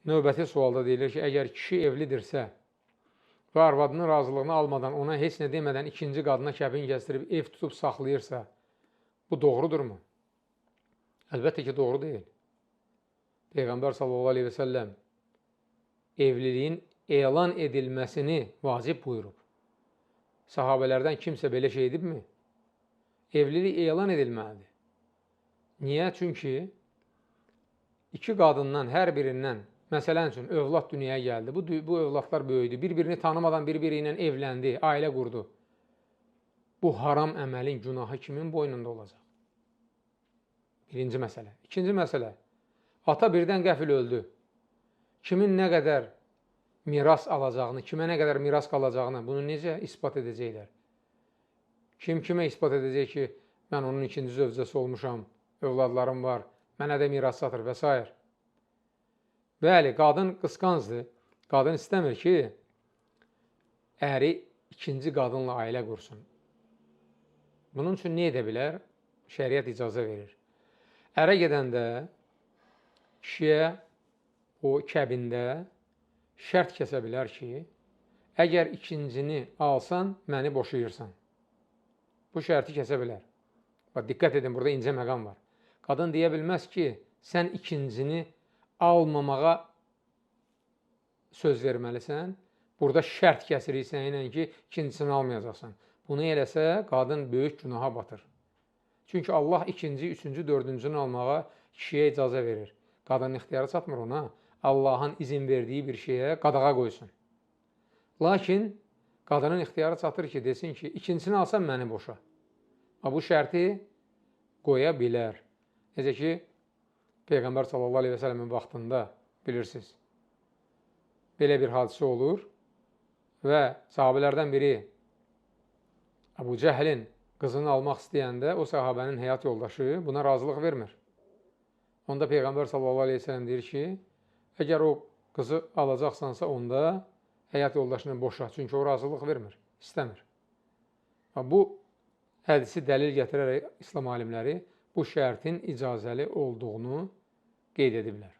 Növbəti sualda deyilir ki, əgər kişi evlidirsə və arvadının razılığını almadan, ona heç nə demədən ikinci qadına kəbin gəzdirib ev tutub saxlayırsa, bu doğrudurmu? Əlbəttə ki, doğru deyil. Peyğəmbər sallallahu aleyhi və səlləm evliliyin elan edilməsini vacib buyurub. Sahabələrdən kimsə belə şey edibmi? Evlilik elan edilməlidir. Niyə? Çünki iki qadından hər birindən, məsələn üçün, övlad dünyaya gəldi. Bu övladlar böyüdü. Bir-birini tanımadan bir-biri ilə evləndi, ailə qurdu. Bu haram əməlin günahı kimin boynunda olacaq? Birinci məsələ. İkinci məsələ. Ata birdən qəfil öldü. Kimin nə qədər miras alacağını, kimə nə qədər miras qalacağını, bunu necə ispat edəcəklər? Kim kimə ispat edəcək ki, mən onun ikinci zövcəsi olmuşam, övladlarım var, mənə də miras çatır və s. Bəli, qadın qısqancdır. Qadın istəmir ki, əri ikinci qadınla ailə qursun. Bunun üçün nə edə bilər? Şəriət icazə verir. Ərə gedəndə kişiyə o kəbində şərt kəsə bilər ki, əgər ikincini alsan, məni boşayırsan. Bu şərti kəsə bilər. Bax, diqqət edin, burada incə məqam var. Qadın deyə bilməz ki, sən ikincini almamağa söz verməlisən, burada şərt kəsirik səninlə ki, ikincisini almayacaqsan. Bunu eləsə, qadın böyük günaha batır. Çünki Allah ikinci, üçüncü, dördüncünü almağa kişiyə icazə verir. Qadının ixtiyarı çatmır ona, Allahın izin verdiyi bir şeyə qadağa qoysun. Lakin qadının ixtiyarı çatır ki, desin ki, ikincisini alsan məni boşa. Bu şərti qoya bilər. Necə ki, Peyğəmbər sallallahu aleyhi və sələmin vaxtında bilirsiniz, belə bir hadisə olur və sahabələrdən biri Əbu Cəhlin qızını almaq istəyəndə o sahabənin həyat yoldaşı buna razılıq vermir. Onda Peyğəmbər sallallahu aleyhi və sələm deyir ki, əgər o qızı alacaqsansa onda həyat yoldaşını boşa, çünki o razılıq vermir, istəmir. Bu hədisi dəlil gətirərək İslam alimləri bu şərtin icazəli olduğunu qeyd ediblər.